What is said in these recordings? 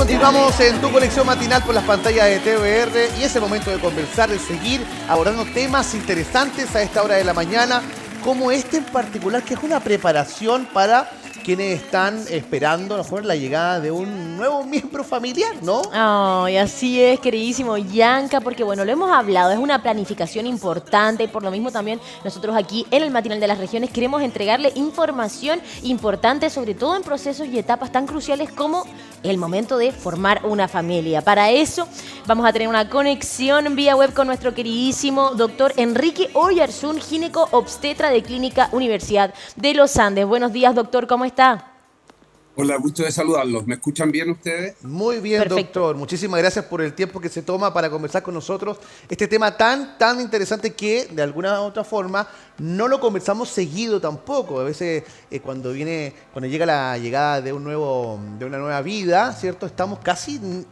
Continuamos en tu conexión matinal por las pantallas de TVR y es el momento de conversar, de seguir abordando temas interesantes a esta hora de la mañana, como este en particular, que es una preparación para quienes están esperando a lo mejor la llegada de un nuevo miembro familiar, ¿no? Ay, así es, queridísimo Yanka, porque bueno, lo hemos hablado, es una planificación importante y por lo mismo también nosotros aquí en el Matinal de las Regiones queremos entregarle información importante, sobre todo en procesos y etapas tan cruciales como el momento de formar una familia. Para eso vamos a tener una conexión vía web con nuestro queridísimo doctor Enrique Oyarzún, gineco obstetra de Clínica Universidad de los Andes. Buenos días, doctor, ¿cómo está? Hola, gusto de saludarlos. ¿Me escuchan bien ustedes? Muy bien, Perfecto. doctor. Muchísimas gracias por el tiempo que se toma para conversar con nosotros. Este tema tan interesante que, de alguna u otra forma, no lo conversamos seguido tampoco. A veces, cuando llega la llegada de de una nueva vida, ¿cierto? Estamos casi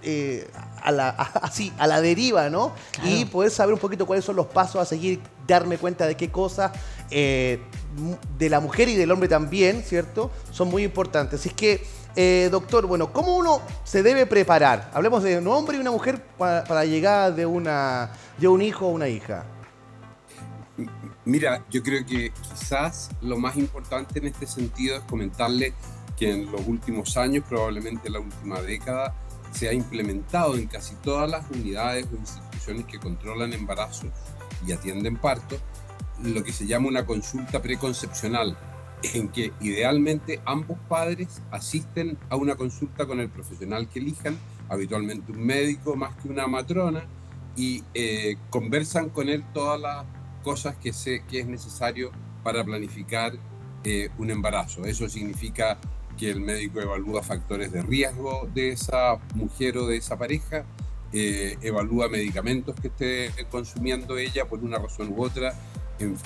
así, a la deriva, ¿no? Claro. Y poder saber un poquito cuáles son los pasos a seguir, darme cuenta de qué cosas de la mujer y del hombre también, ¿cierto? Son muy importantes. Así que, doctor, bueno, ¿cómo uno se debe preparar? Hablemos de un hombre y una mujer para la llegada de un hijo o una hija. Mira, yo creo que quizás lo más importante en este sentido es comentarles que en los últimos años, probablemente la última década, se ha implementado en casi todas las unidades o instituciones que controlan embarazos y atienden partos, lo que se llama una consulta preconcepcional, en que idealmente ambos padres asisten a una consulta con el profesional que elijan, habitualmente un médico más que una matrona, y conversan con él todas las cosas que es necesario para planificar un embarazo. Eso significa que el médico evalúa factores de riesgo de esa mujer o de esa pareja, evalúa medicamentos que esté consumiendo ella por una razón u otra,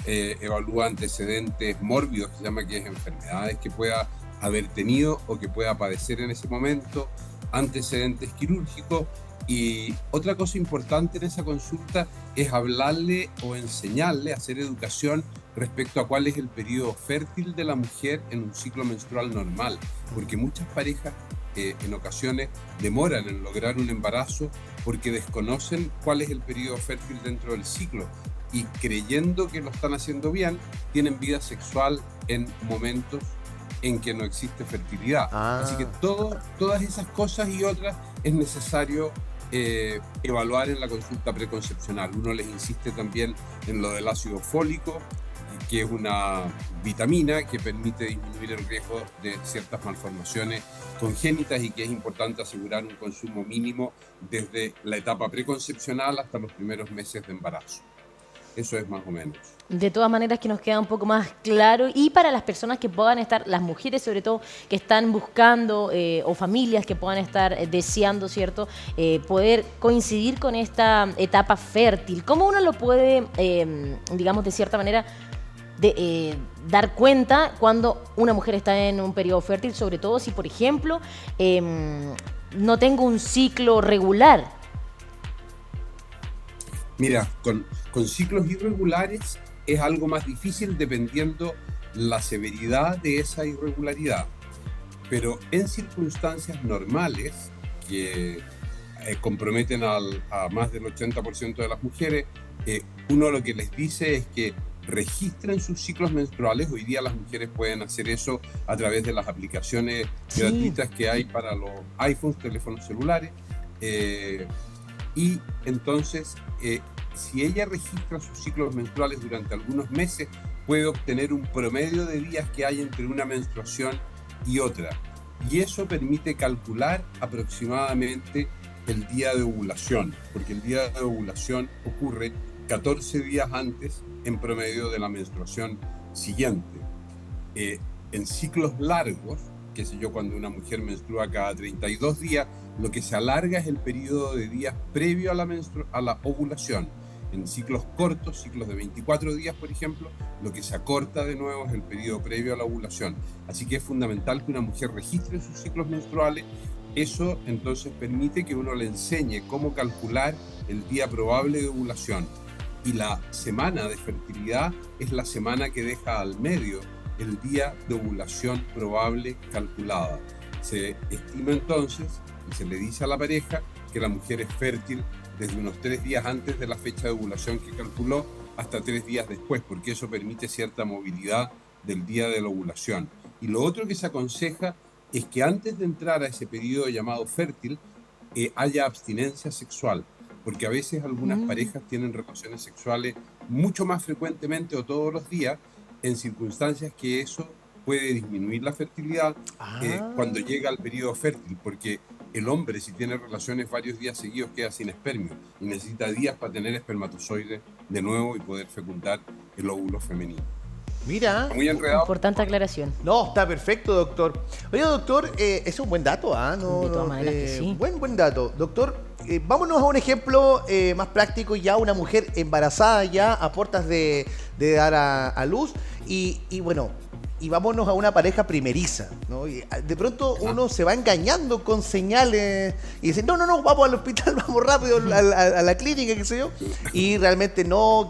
evalúa antecedentes mórbidos, que se llama, que es enfermedades que pueda haber tenido o que pueda padecer en ese momento, antecedentes quirúrgicos. Y otra cosa importante en esa consulta es hablarle o enseñarle, hacer educación respecto a cuál es el periodo fértil de la mujer en un ciclo menstrual normal, porque muchas parejas en ocasiones demoran en lograr un embarazo porque desconocen cuál es el periodo fértil dentro del ciclo, y creyendo que lo están haciendo bien, tienen vida sexual en momentos en que no existe fertilidad. Así que todas esas cosas y otras es necesario evaluar en la consulta preconcepcional. Uno les insiste también en lo del ácido fólico, que es una vitamina que permite disminuir el riesgo de ciertas malformaciones congénitas y que es importante asegurar un consumo mínimo desde la etapa preconcepcional hasta los primeros meses de embarazo. Eso es más o menos. De todas maneras que nos queda un poco más claro, y para las personas que puedan estar, las mujeres sobre todo, que están buscando o familias que puedan estar deseando, ¿cierto? Poder coincidir con esta etapa fértil. ¿Cómo uno lo puede, digamos, de cierta manera, dar cuenta cuando una mujer está en un periodo fértil, sobre todo si, por ejemplo, no tengo un ciclo regular? Mira, con ciclos irregulares es algo más difícil dependiendo la severidad de esa irregularidad. Pero en circunstancias normales que comprometen a más del 80% de las mujeres, uno lo que les dice es que registren sus ciclos menstruales. Hoy día las mujeres pueden hacer eso a través de las aplicaciones gratuitas que hay para los iPhones, teléfonos celulares. Y entonces, si ella registra sus ciclos menstruales durante algunos meses, puede obtener un promedio de días que hay entre una menstruación y otra. Y eso permite calcular aproximadamente el día de ovulación, porque el día de ovulación ocurre 14 días antes en promedio de la menstruación siguiente. En ciclos largos, qué sé yo, cuando una mujer menstrua cada 32 días, lo que se alarga es el periodo de días previo a la ovulación. En ciclos cortos, ciclos de 24 días, por ejemplo, lo que se acorta de nuevo es el periodo previo a la ovulación. Así que es fundamental que una mujer registre sus ciclos menstruales. Eso entonces permite que uno le enseñe cómo calcular el día probable de ovulación. Y la semana de fertilidad es la semana que deja al medio el día de ovulación probable calculada. Se estima entonces y se le dice a la pareja que la mujer es fértil desde unos 3 días antes de la fecha de ovulación que calculó hasta 3 días después, porque eso permite cierta movilidad del día de la ovulación. Y lo otro que se aconseja es que antes de entrar a ese periodo llamado fértil, haya abstinencia sexual, porque a veces algunas parejas tienen relaciones sexuales mucho más frecuentemente o todos los días, en circunstancias que eso puede disminuir la fertilidad cuando llega al periodo fértil, porque el hombre, si tiene relaciones varios días seguidos, queda sin espermio y necesita días para tener espermatozoides de nuevo y poder fecundar el óvulo femenino. Mira. Muy enredado. Importante aclaración. No, está perfecto, doctor. Oye, doctor, es un buen dato, ¿ah? De todas maneras que sí. Buen dato. Doctor, vámonos a un ejemplo más práctico. Ya una mujer embarazada ya a puertas de dar a luz. Y bueno, y vámonos a una pareja primeriza, ¿no? Y de pronto uno se va engañando con señales y dice, no, vamos al hospital, vamos rápido a la clínica, qué sé yo. Y realmente no,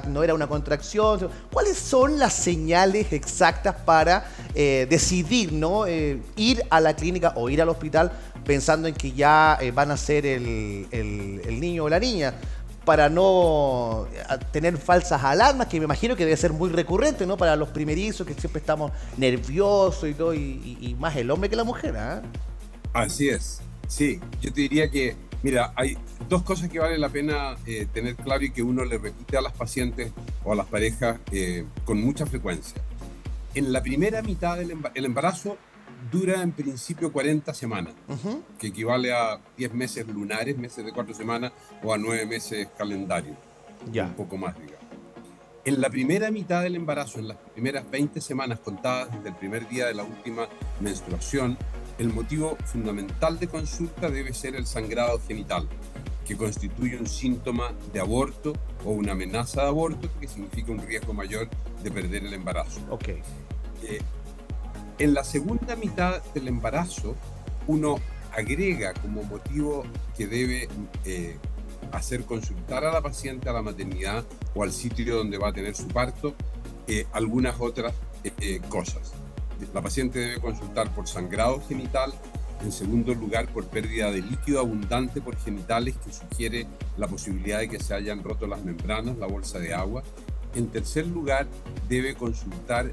no era una contracción. ¿Cuáles son las señales exactas para decidir, ¿no? Ir a la clínica o ir al hospital pensando en que ya van a ser el niño o la niña? Para no tener falsas alarmas, que me imagino que debe ser muy recurrente, ¿no? Para los primerizos, que siempre estamos nerviosos y todo, y más el hombre que la mujer, ¿ah? Así es, sí. Yo te diría que, mira, hay 2 cosas que vale la pena tener claro y que uno le repite a las pacientes o a las parejas con mucha frecuencia. En la primera mitad del embarazo dura en principio 40 semanas, que equivale a 10 meses lunares, meses de 4 semanas, o a 9 meses calendario, un poco más, digamos. En la primera mitad del embarazo, en las primeras 20 semanas contadas desde el primer día de la última menstruación, el motivo fundamental de consulta debe ser el sangrado genital, que constituye un síntoma de aborto o una amenaza de aborto, que significa un riesgo mayor de perder el embarazo. Okay. En la segunda mitad del embarazo, uno agrega como motivo que debe hacer consultar a la paciente a la maternidad o al sitio donde va a tener su parto, algunas otras cosas. La paciente debe consultar por sangrado genital, en segundo lugar por pérdida de líquido abundante por genitales que sugiere la posibilidad de que se hayan roto las membranas, la bolsa de agua. En tercer lugar, debe consultar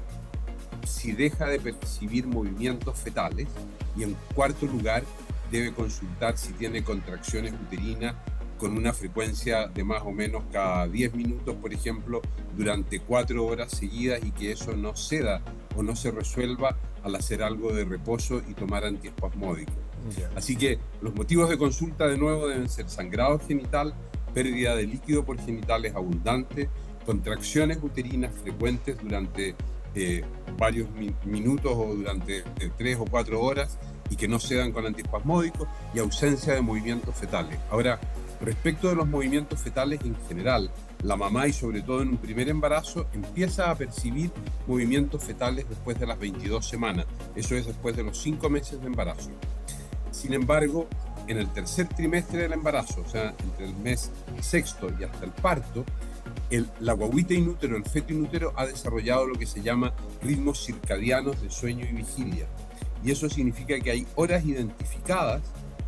si deja de percibir movimientos fetales, y en cuarto lugar debe consultar si tiene contracciones uterinas con una frecuencia de más o menos cada 10 minutos, por ejemplo, durante 4 horas seguidas, y que eso no ceda o no se resuelva al hacer algo de reposo y tomar antiespasmódicos. Así que los motivos de consulta de nuevo deben ser sangrado genital, pérdida de líquido por genitales abundante, contracciones uterinas frecuentes durante varios minutos o durante 3 o 4 horas y que no se dan con antiespasmódicos, y ausencia de movimientos fetales. Ahora, respecto de los movimientos fetales en general, la mamá, y sobre todo en un primer embarazo, empieza a percibir movimientos fetales después de las 22 semanas, eso es después de los 5 meses de embarazo. Sin embargo, en el tercer trimestre del embarazo, o sea, entre el mes sexto y hasta el parto, la guagüita in útero, el feto in útero, ha desarrollado lo que se llama ritmos circadianos de sueño y vigilia. Y eso significa que hay horas identificadas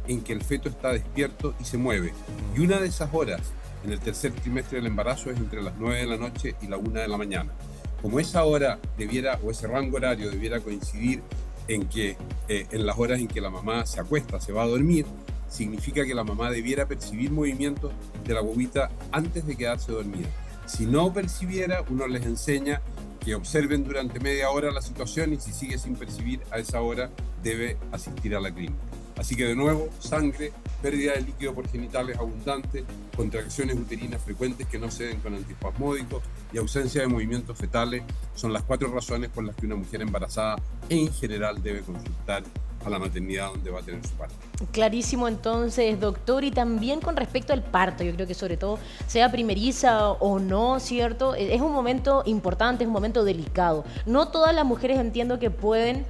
en que el feto está despierto y se mueve. Y una de esas horas, en el tercer trimestre del embarazo, es entre las 9 de la noche y la 1 de la mañana. Como esa hora debiera, o ese rango horario debiera coincidir en que en las horas en que la mamá se acuesta, se va a dormir, significa que la mamá debiera percibir movimientos de la guagüita antes de quedarse dormida. Si no percibiera, uno les enseña que observen durante media hora la situación, y si sigue sin percibir a esa hora, debe asistir a la clínica. Así que de nuevo, sangre, pérdida de líquido por genitales abundante, contracciones uterinas frecuentes que no ceden con antiespasmódicos y ausencia de movimientos fetales son las 4 razones por las que una mujer embarazada en general debe consultar a la maternidad donde va a tener su parto. Clarísimo entonces, doctor, y también con respecto al parto, yo creo que sobre todo sea primeriza o no, ¿cierto? Es un momento importante, es un momento delicado. No todas las mujeres entiendo que pueden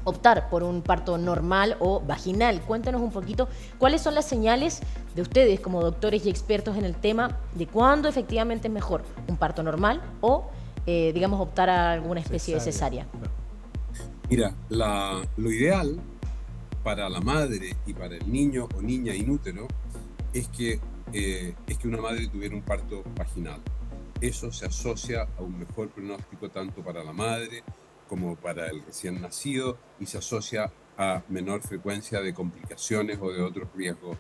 optar por un parto normal o vaginal. Cuéntanos un poquito cuáles son las señales de ustedes como doctores y expertos en el tema de cuándo efectivamente es mejor un parto normal o, digamos, optar a alguna especie de cesárea. Mira, lo ideal para la madre y para el niño o niña in útero es que una madre tuviera un parto vaginal. Eso se asocia a un mejor pronóstico tanto para la madre como para el recién nacido, y se asocia a menor frecuencia de complicaciones o de otros riesgos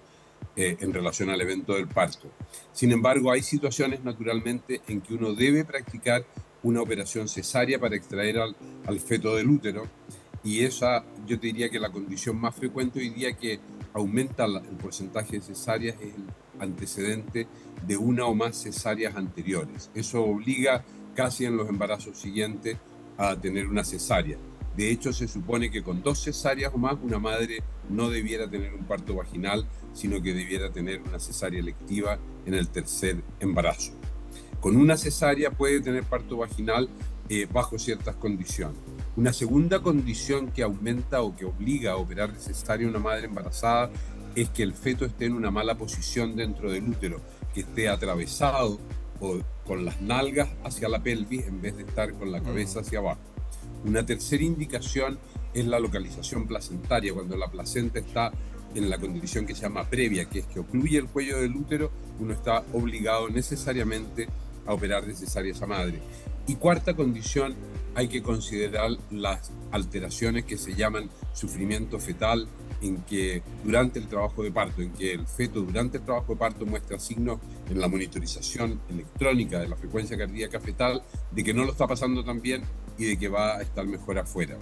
en relación al evento del parto. Sin embargo, hay situaciones naturalmente en que uno debe practicar una operación cesárea para extraer al feto del útero, y esa yo te diría que la condición más frecuente hoy día que aumenta el porcentaje de cesáreas es el antecedente de una o más cesáreas anteriores. Eso obliga casi en los embarazos siguientes a tener una cesárea. De hecho, se supone que con 2 cesáreas o más una madre no debiera tener un parto vaginal, sino que debiera tener una cesárea electiva en el 3er embarazo. Con una cesárea puede tener parto vaginal bajo ciertas condiciones. Una segunda condición que aumenta o que obliga a operar de cesárea a una madre embarazada es que el feto esté en una mala posición dentro del útero, que esté atravesado o con las nalgas hacia la pelvis en vez de estar con la cabeza hacia abajo. Una tercera indicación es la localización placentaria, cuando la placenta está en la condición que se llama previa, que es que ocluye el cuello del útero, uno está obligado necesariamente a operar de cesárea a esa madre. Y cuarta condición, hay que considerar las alteraciones que se llaman sufrimiento fetal, en que durante el trabajo de parto, en que el feto durante el trabajo de parto muestra signos en la monitorización electrónica de la frecuencia cardíaca fetal de que no lo está pasando tan bien y de que va a estar mejor afuera.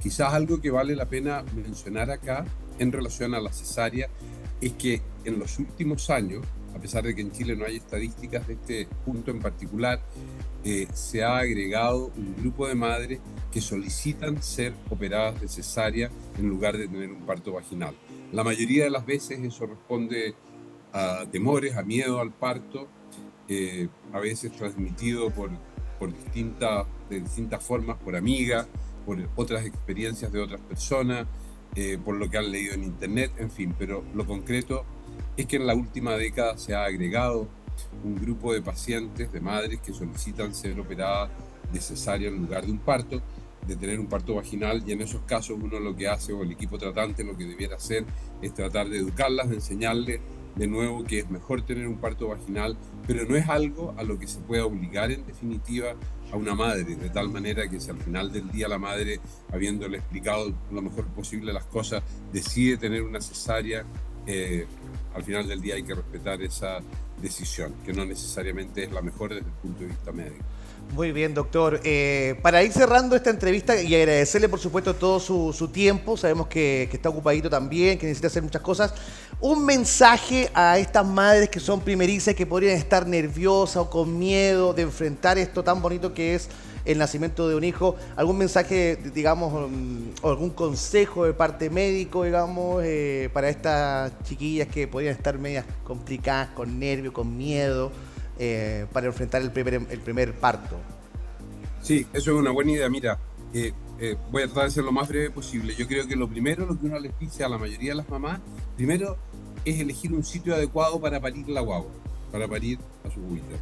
Quizás algo que vale la pena mencionar acá en relación a la cesárea es que en los últimos años, a pesar de que en Chile no hay estadísticas de este punto en particular, se ha agregado un grupo de madres que solicitan ser operadas de cesárea en lugar de tener un parto vaginal. La mayoría de las veces eso responde a temores, a miedo al parto, a veces transmitido de distintas formas, por amigas, por otras experiencias de otras personas, por lo que han leído en internet, en fin. Pero lo concreto es que en la última década se ha agregado un grupo de pacientes, de madres que solicitan ser operadas de cesárea en lugar de un parto, de tener un parto vaginal, y en esos casos uno lo que hace, o el equipo tratante lo que debiera hacer, es tratar de educarlas, de enseñarles de nuevo que es mejor tener un parto vaginal, pero no es algo a lo que se pueda obligar en definitiva a una madre, de tal manera que si al final del día la madre, habiéndole explicado lo mejor posible las cosas, decide tener una cesárea, al final del día hay que respetar esa decisión, que no necesariamente es la mejor desde el punto de vista médico. Muy bien, doctor. Para ir cerrando esta entrevista y agradecerle, por supuesto, todo su tiempo. Sabemos que está ocupadito también, que necesita hacer muchas cosas. Un mensaje a estas madres que son primerizas, que podrían estar nerviosas o con miedo de enfrentar esto tan bonito que es el nacimiento de un hijo. ¿Algún mensaje, digamos, o algún consejo de parte médico, digamos, para estas chiquillas que podrían estar medias complicadas, con nervios, con miedo, para enfrentar el primer parto? Sí, eso es una buena idea. Mira, voy a tratar de ser lo más breve posible. Yo creo que lo primero, lo que uno les dice a la mayoría de las mamás, primero es elegir un sitio adecuado para parir la guagua, para parir a su guita.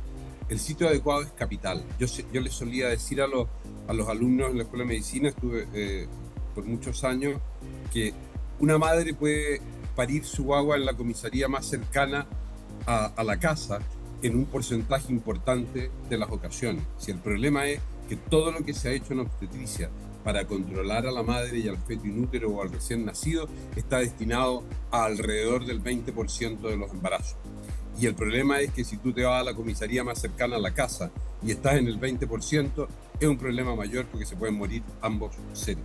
El sitio adecuado es capital. Yo les solía decir a los alumnos en la Escuela de Medicina, estuve por muchos años, que una madre puede parir su guagua en la comisaría más cercana a la casa en un porcentaje importante de las ocasiones. Si el problema es que todo lo que se ha hecho en obstetricia para controlar a la madre y al feto inútero o al recién nacido está destinado a alrededor del 20% de los embarazos. Y el problema es que si tú te vas a la comisaría más cercana a la casa y estás en el 20%, es un problema mayor porque se pueden morir ambos seres.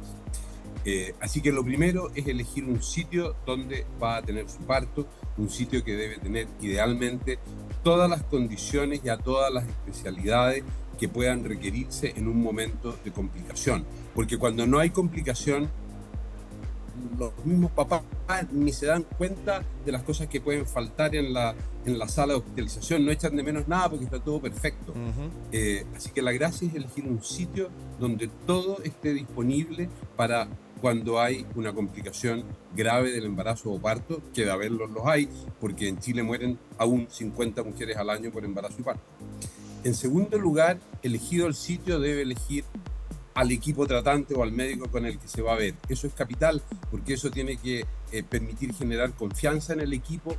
Así que lo primero es elegir un sitio donde va a tener su parto, un sitio que debe tener idealmente todas las condiciones y a todas las especialidades que puedan requerirse en un momento de complicación. Porque cuando no hay complicación, los mismos papás ni se dan cuenta de las cosas que pueden faltar en la sala de hospitalización, no echan de menos nada porque está todo perfecto. Así que la gracia es elegir un sitio donde todo esté disponible para cuando hay una complicación grave del embarazo o parto, que de haberlos los hay, porque en Chile mueren aún 50 mujeres al año por embarazo y parto. En segundo lugar, elegido el sitio, debe elegir al equipo tratante o al médico con el que se va a ver. Eso es capital, porque eso tiene que permitir generar confianza en el equipo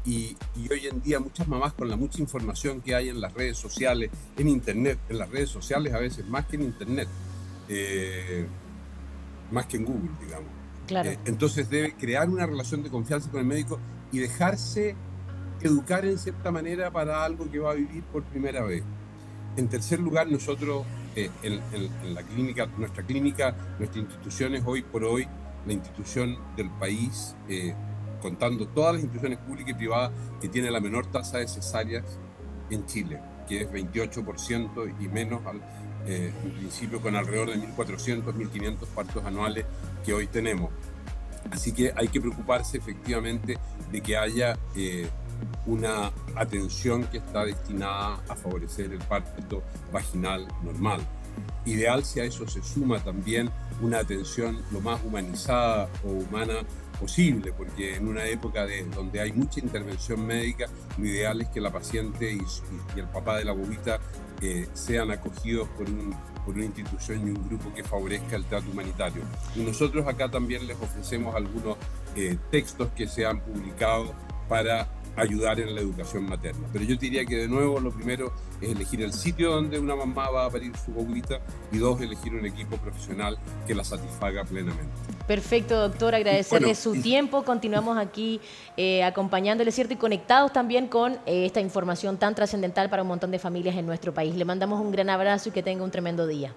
y hoy en día muchas mamás, con la mucha información que hay en las redes sociales, en internet, en las redes sociales a veces más que en internet, más que en Google, digamos. Claro. Entonces debe crear una relación de confianza con el médico y dejarse educar en cierta manera para algo que va a vivir por primera vez. En tercer lugar, nosotros en la clínica, nuestra institución es hoy por hoy la institución del país, contando todas las instituciones públicas y privadas, que tiene la menor tasa de cesáreas en Chile, que es 28% y menos en principio, con alrededor de 1.400, 1.500 partos anuales que hoy tenemos. Así que hay que preocuparse efectivamente de que haya una atención que está destinada a favorecer el parto vaginal normal. Ideal si a eso se suma también una atención lo más humanizada o humana posible, porque en una época donde hay mucha intervención médica, lo ideal es que la paciente y el papá de la bobita sean acogidos por una institución y un grupo que favorezca el trato humanitario. Y nosotros acá también les ofrecemos algunos textos que se han publicado para ayudar en la educación materna. Pero yo diría que de nuevo lo primero es elegir el sitio donde una mamá va a parir su bobita y dos, elegir un equipo profesional que la satisfaga plenamente. Perfecto, doctor, agradecerle su tiempo. Continuamos aquí acompañándole, ¿cierto? Y conectados también con esta información tan trascendental para un montón de familias en nuestro país. Le mandamos un gran abrazo y que tenga un tremendo día.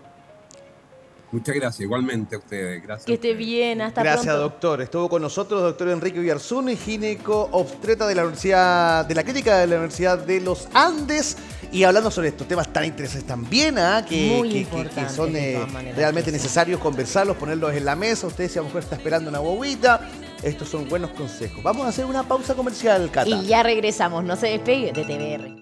Muchas gracias, igualmente a ustedes. Gracias. Que esté bien, hasta pronto. Gracias, doctor. Estuvo con nosotros doctor Enrique Villarzún, gineco-obstetra de la Universidad de la Clínica de la Universidad de los Andes, y hablando sobre estos temas tan interesantes también, que son realmente necesarios conversarlos, ponerlos en la mesa. Usted, si a lo mejor está esperando una bobita, estos son buenos consejos. Vamos a hacer una pausa comercial, Cata. Y ya regresamos, no se despegue de TVR.